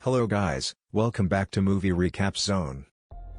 Hello guys, welcome back to Movie Recap Zone.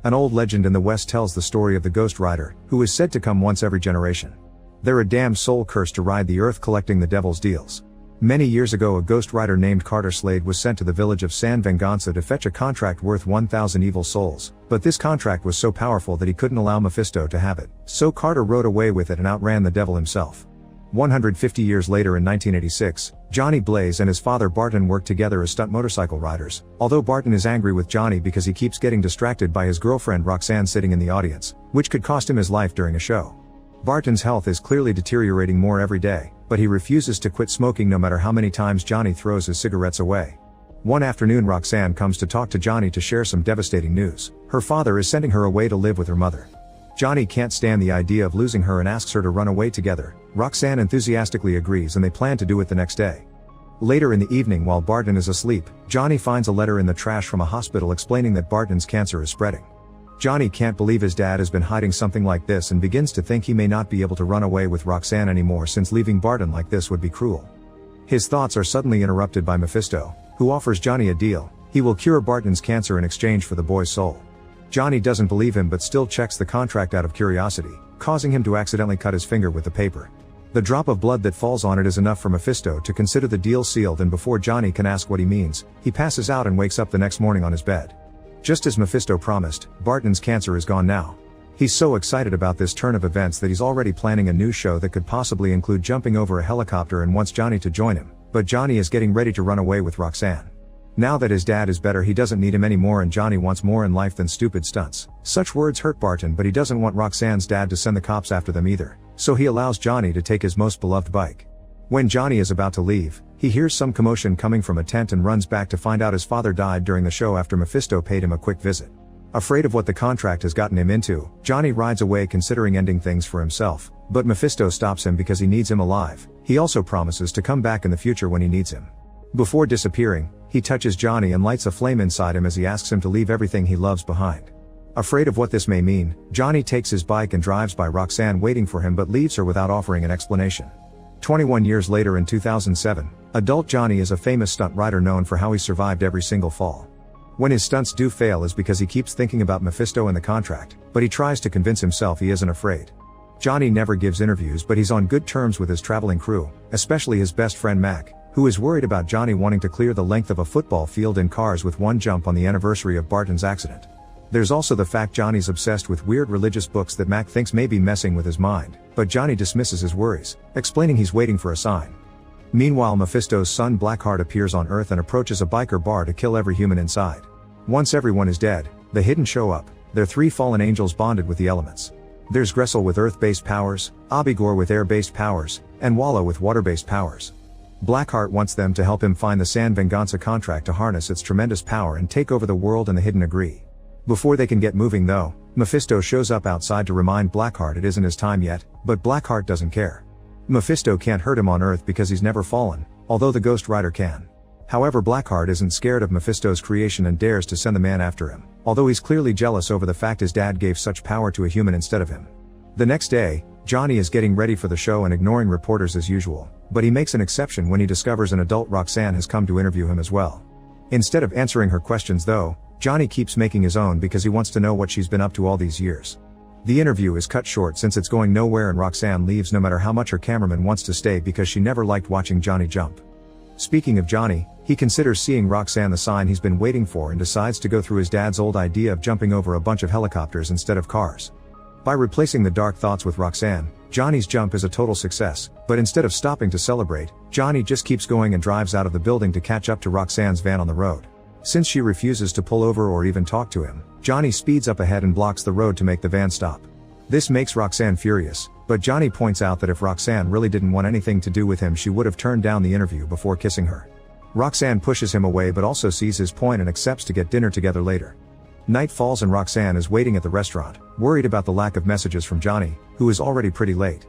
An old legend in the West tells the story of the Ghost Rider, who is said to come once every generation. They're a damned soul cursed to ride the earth collecting the devil's deals. Many years ago a Ghost Rider named Carter Slade was sent to the village of San Venganza to fetch a contract worth 1,000 evil souls, but this contract was so powerful that he couldn't allow Mephisto to have it, so Carter rode away with it and outran the devil himself. 150 years later in 1986, Johnny Blaze and his father Barton work together as stunt motorcycle riders, although Barton is angry with Johnny because he keeps getting distracted by his girlfriend Roxanne sitting in the audience, which could cost him his life during a show. Barton's health is clearly deteriorating more every day, but he refuses to quit smoking no matter how many times Johnny throws his cigarettes away. One afternoon Roxanne comes to talk to Johnny to share some devastating news. Her father is sending her away to live with her mother. Johnny can't stand the idea of losing her and asks her to run away together. Roxanne enthusiastically agrees and they plan to do it the next day. Later in the evening while Barton is asleep, Johnny finds a letter in the trash from a hospital explaining that Barton's cancer is spreading. Johnny can't believe his dad has been hiding something like this and begins to think he may not be able to run away with Roxanne anymore since leaving Barton like this would be cruel. His thoughts are suddenly interrupted by Mephisto, who offers Johnny a deal. He will cure Barton's cancer in exchange for the boy's soul. Johnny doesn't believe him but still checks the contract out of curiosity, causing him to accidentally cut his finger with the paper. The drop of blood that falls on it is enough for Mephisto to consider the deal sealed, and before Johnny can ask what he means, he passes out and wakes up the next morning on his bed. Just as Mephisto promised, Barton's cancer is gone now. He's so excited about this turn of events that he's already planning a new show that could possibly include jumping over a helicopter and wants Johnny to join him, but Johnny is getting ready to run away with Roxanne. Now that his dad is better he doesn't need him anymore and Johnny wants more in life than stupid stunts. Such words hurt Barton but he doesn't want Roxanne's dad to send the cops after them either, so he allows Johnny to take his most beloved bike. When Johnny is about to leave, he hears some commotion coming from a tent and runs back to find out his father died during the show after Mephisto paid him a quick visit. Afraid of what the contract has gotten him into, Johnny rides away considering ending things for himself, but Mephisto stops him because he needs him alive. He also promises to come back in the future when he needs him. Before disappearing, he touches Johnny and lights a flame inside him as he asks him to leave everything he loves behind. Afraid of what this may mean, Johnny takes his bike and drives by Roxanne waiting for him but leaves her without offering an explanation. 21 years later in 2007, adult Johnny is a famous stunt rider known for how he survived every single fall. When his stunts do fail is because he keeps thinking about Mephisto and the contract, but he tries to convince himself he isn't afraid. Johnny never gives interviews but he's on good terms with his traveling crew, especially his best friend Mac, who is worried about Johnny wanting to clear the length of a football field in cars with one jump on the anniversary of Barton's accident. There's also the fact Johnny's obsessed with weird religious books that Mac thinks may be messing with his mind, but Johnny dismisses his worries, explaining he's waiting for a sign. Meanwhile Mephisto's son Blackheart appears on Earth and approaches a biker bar to kill every human inside. Once everyone is dead, the Hidden show up. They're three fallen angels bonded with the elements. There's Gressel with Earth-based powers, Abigor with air-based powers, and Walla with water-based powers. Blackheart wants them to help him find the San Venganza contract to harness its tremendous power and take over the world, and the Hidden agree. Before they can get moving though, Mephisto shows up outside to remind Blackheart it isn't his time yet, but Blackheart doesn't care. Mephisto can't hurt him on Earth because he's never fallen, although the Ghost Rider can. However, Blackheart isn't scared of Mephisto's creation and dares to send the man after him, although he's clearly jealous over the fact his dad gave such power to a human instead of him. The next day, Johnny is getting ready for the show and ignoring reporters as usual, but he makes an exception when he discovers an adult Roxanne has come to interview him as well. Instead of answering her questions though, Johnny keeps making his own because he wants to know what she's been up to all these years. The interview is cut short since it's going nowhere and Roxanne leaves no matter how much her cameraman wants to stay because she never liked watching Johnny jump. Speaking of Johnny, he considers seeing Roxanne the sign he's been waiting for and decides to go through his dad's old idea of jumping over a bunch of helicopters instead of cars. By replacing the dark thoughts with Roxanne, Johnny's jump is a total success, but instead of stopping to celebrate, Johnny just keeps going and drives out of the building to catch up to Roxanne's van on the road. Since she refuses to pull over or even talk to him, Johnny speeds up ahead and blocks the road to make the van stop. This makes Roxanne furious, but Johnny points out that if Roxanne really didn't want anything to do with him she would have turned down the interview before kissing her. Roxanne pushes him away but also sees his point and accepts to get dinner together later. Night falls and Roxanne is waiting at the restaurant, worried about the lack of messages from Johnny, who is already pretty late.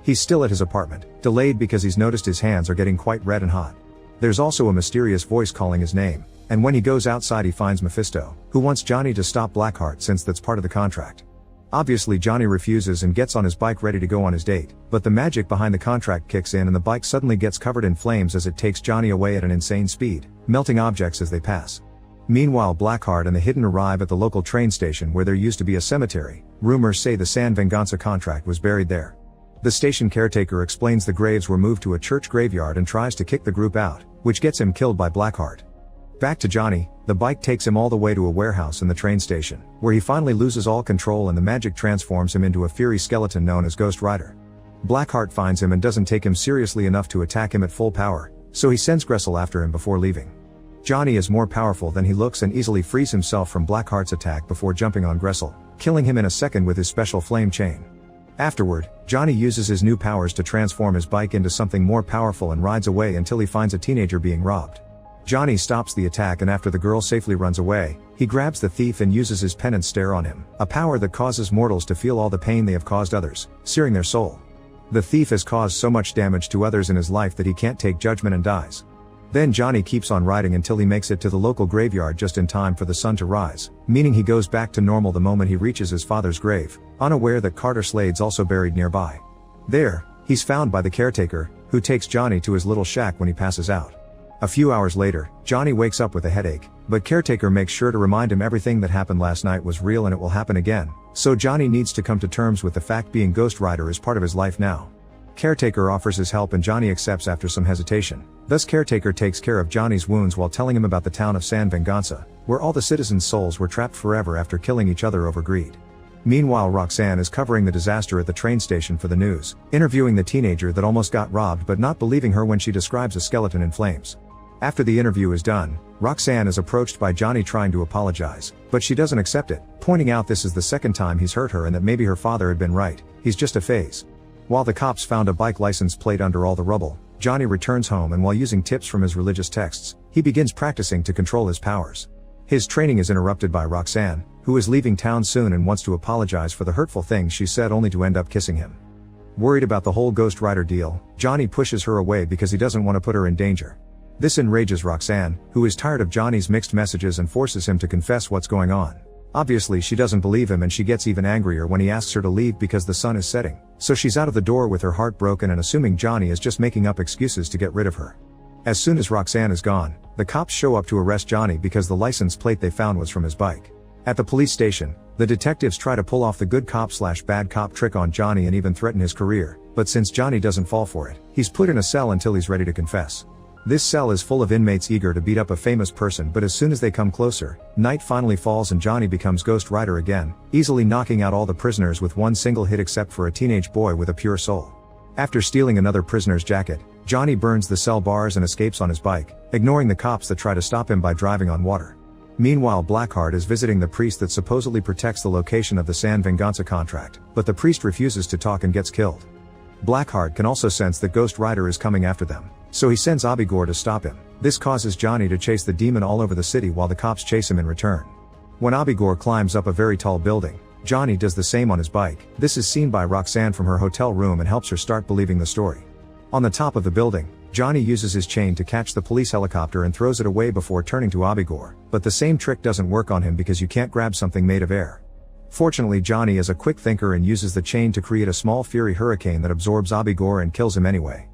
He's still at his apartment, delayed because he's noticed his hands are getting quite red and hot. There's also a mysterious voice calling his name, and when he goes outside he finds Mephisto, who wants Johnny to stop Blackheart since that's part of the contract. Obviously Johnny refuses and gets on his bike ready to go on his date, but the magic behind the contract kicks in and the bike suddenly gets covered in flames as it takes Johnny away at an insane speed, melting objects as they pass. Meanwhile, Blackheart and the Hidden arrive at the local train station where there used to be a cemetery. Rumors say the San Venganza contract was buried there. The station caretaker explains the graves were moved to a church graveyard and tries to kick the group out, which gets him killed by Blackheart. Back to Johnny, the bike takes him all the way to a warehouse in the train station, where he finally loses all control and the magic transforms him into a fiery skeleton known as Ghost Rider. Blackheart finds him and doesn't take him seriously enough to attack him at full power, so he sends Gressel after him before leaving. Johnny is more powerful than he looks and easily frees himself from Blackheart's attack before jumping on Gressel, killing him in a second with his special flame chain. Afterward, Johnny uses his new powers to transform his bike into something more powerful and rides away until he finds a teenager being robbed. Johnny stops the attack, and after the girl safely runs away, he grabs the thief and uses his penance stare on him, a power that causes mortals to feel all the pain they have caused others, searing their soul. The thief has caused so much damage to others in his life that he can't take judgment and dies. Then Johnny keeps on riding until he makes it to the local graveyard just in time for the sun to rise, meaning he goes back to normal the moment he reaches his father's grave, unaware that Carter Slade's also buried nearby. There, he's found by the caretaker, who takes Johnny to his little shack when he passes out. A few hours later, Johnny wakes up with a headache, but caretaker makes sure to remind him everything that happened last night was real and it will happen again, so Johnny needs to come to terms with the fact being Ghost Rider is part of his life now. Caretaker offers his help and Johnny accepts after some hesitation. Thus caretaker takes care of Johnny's wounds while telling him about the town of San Venganza, where all the citizens' souls were trapped forever after killing each other over greed. Meanwhile, Roxanne is covering the disaster at the train station for the news, interviewing the teenager that almost got robbed but not believing her when she describes a skeleton in flames. After the interview is done, Roxanne is approached by Johnny trying to apologize, but she doesn't accept it, pointing out this is the second time he's hurt her and that maybe her father had been right, he's just a phase. While the cops found a bike license plate under all the rubble, Johnny returns home and while using tips from his religious texts, he begins practicing to control his powers. His training is interrupted by Roxanne, who is leaving town soon and wants to apologize for the hurtful things she said only to end up kissing him. Worried about the whole Ghost Rider deal, Johnny pushes her away because he doesn't want to put her in danger. This enrages Roxanne, who is tired of Johnny's mixed messages and forces him to confess what's going on. Obviously she doesn't believe him and she gets even angrier when he asks her to leave because the sun is setting, so she's out of the door with her heart broken and assuming Johnny is just making up excuses to get rid of her. As soon as Roxanne is gone, the cops show up to arrest Johnny because the license plate they found was from his bike. At the police station, the detectives try to pull off the good cop/bad cop trick on Johnny and even threaten his career, but since Johnny doesn't fall for it, he's put in a cell until he's ready to confess. This cell is full of inmates eager to beat up a famous person, but as soon as they come closer, night finally falls and Johnny becomes Ghost Rider again, easily knocking out all the prisoners with one single hit except for a teenage boy with a pure soul. After stealing another prisoner's jacket, Johnny burns the cell bars and escapes on his bike, ignoring the cops that try to stop him by driving on water. Meanwhile, Blackheart is visiting the priest that supposedly protects the location of the San Venganza contract, but the priest refuses to talk and gets killed. Blackheart can also sense that Ghost Rider is coming after them, so he sends Abigor to stop him. This causes Johnny to chase the demon all over the city while the cops chase him in return. When Abigor climbs up a very tall building, Johnny does the same on his bike. This is seen by Roxanne from her hotel room and helps her start believing the story. On the top of the building, Johnny uses his chain to catch the police helicopter and throws it away before turning to Abigor, but the same trick doesn't work on him because you can't grab something made of air. Fortunately, Johnny is a quick thinker and uses the chain to create a small fury hurricane that absorbs Abigor and kills him anyway.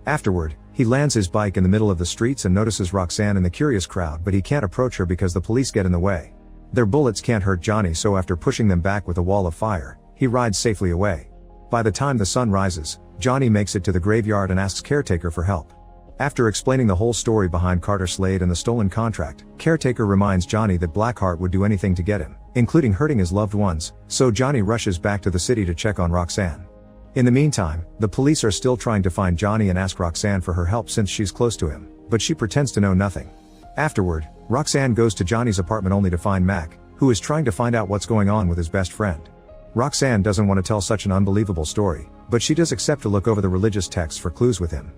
Afterward, he lands his bike in the middle of the streets and notices Roxanne and the curious crowd, but he can't approach her because the police get in the way. Their bullets can't hurt Johnny, so after pushing them back with a wall of fire, he rides safely away. By the time the sun rises, Johnny makes it to the graveyard and asks Caretaker for help. After explaining the whole story behind Carter Slade and the stolen contract, Caretaker reminds Johnny that Blackheart would do anything to get him, including hurting his loved ones, so Johnny rushes back to the city to check on Roxanne. In the meantime, the police are still trying to find Johnny and ask Roxanne for her help since she's close to him, but she pretends to know nothing. Afterward, Roxanne goes to Johnny's apartment only to find Mac, who is trying to find out what's going on with his best friend. Roxanne doesn't want to tell such an unbelievable story, but she does accept to look over the religious texts for clues with him.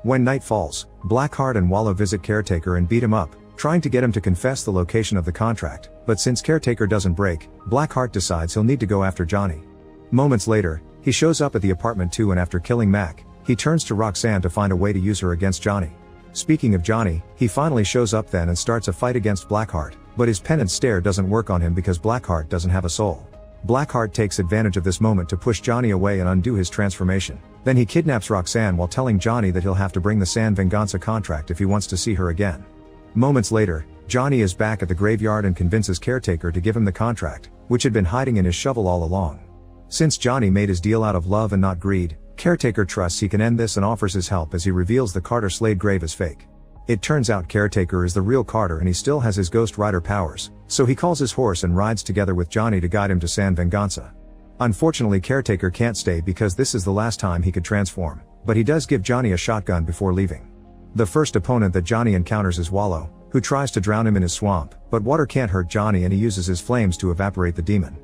When night falls, Blackheart and Wallow visit Caretaker and beat him up, trying to get him to confess the location of the contract, but since Caretaker doesn't break, Blackheart decides he'll need to go after Johnny. Moments later, he shows up at the apartment too, and after killing Mac, he turns to Roxanne to find a way to use her against Johnny. Speaking of Johnny, he finally shows up then and starts a fight against Blackheart, but his penance stare doesn't work on him because Blackheart doesn't have a soul. Blackheart takes advantage of this moment to push Johnny away and undo his transformation. Then he kidnaps Roxanne while telling Johnny that he'll have to bring the San Venganza contract if he wants to see her again. Moments later, Johnny is back at the graveyard and convinces Caretaker to give him the contract, which had been hiding in his shovel all along. Since Johnny made his deal out of love and not greed, Caretaker trusts he can end this and offers his help as he reveals the Carter Slade grave is fake. It turns out Caretaker is the real Carter and he still has his Ghost Rider powers, so he calls his horse and rides together with Johnny to guide him to San Venganza. Unfortunately, Caretaker can't stay because this is the last time he could transform, but he does give Johnny a shotgun before leaving. The first opponent that Johnny encounters is Wallow, who tries to drown him in his swamp, but water can't hurt Johnny and he uses his flames to evaporate the demon.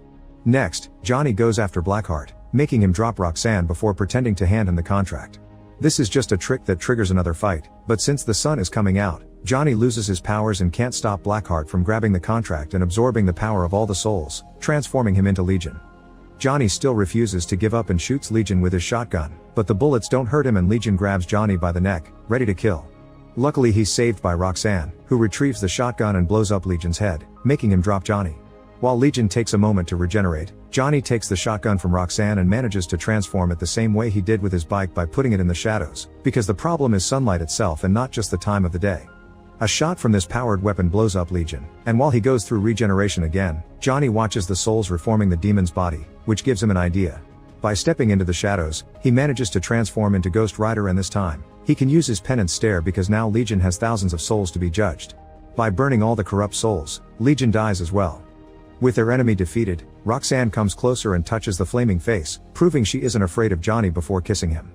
Next, Johnny goes after Blackheart, making him drop Roxanne before pretending to hand him the contract. This is just a trick that triggers another fight, but since the sun is coming out, Johnny loses his powers and can't stop Blackheart from grabbing the contract and absorbing the power of all the souls, transforming him into Legion. Johnny still refuses to give up and shoots Legion with his shotgun, but the bullets don't hurt him and Legion grabs Johnny by the neck, ready to kill. Luckily he's saved by Roxanne, who retrieves the shotgun and blows up Legion's head, making him drop Johnny. While Legion takes a moment to regenerate, Johnny takes the shotgun from Roxanne and manages to transform it the same way he did with his bike by putting it in the shadows, because the problem is sunlight itself and not just the time of the day. A shot from this powered weapon blows up Legion, and while he goes through regeneration again, Johnny watches the souls reforming the demon's body, which gives him an idea. By stepping into the shadows, he manages to transform into Ghost Rider and this time, he can use his penance stare because now Legion has thousands of souls to be judged. By burning all the corrupt souls, Legion dies as well. With their enemy defeated, Roxanne comes closer and touches the flaming face, proving she isn't afraid of Johnny before kissing him.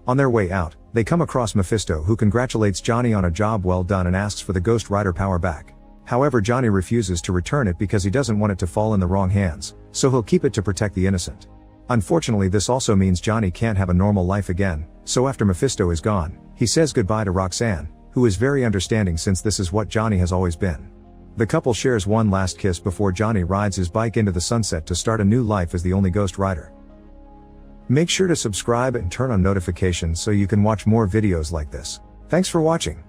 On their way out, they come across Mephisto who congratulates Johnny on a job well done and asks for the Ghost Rider power back. However, Johnny refuses to return it because he doesn't want it to fall in the wrong hands, so he'll keep it to protect the innocent. Unfortunately, this also means Johnny can't have a normal life again, so after Mephisto is gone, he says goodbye to Roxanne, who is very understanding since this is what Johnny has always been. The couple shares one last kiss before Johnny rides his bike into the sunset to start a new life as the only Ghost Rider. Make sure to subscribe and turn on notifications so you can watch more videos like this. Thanks for watching.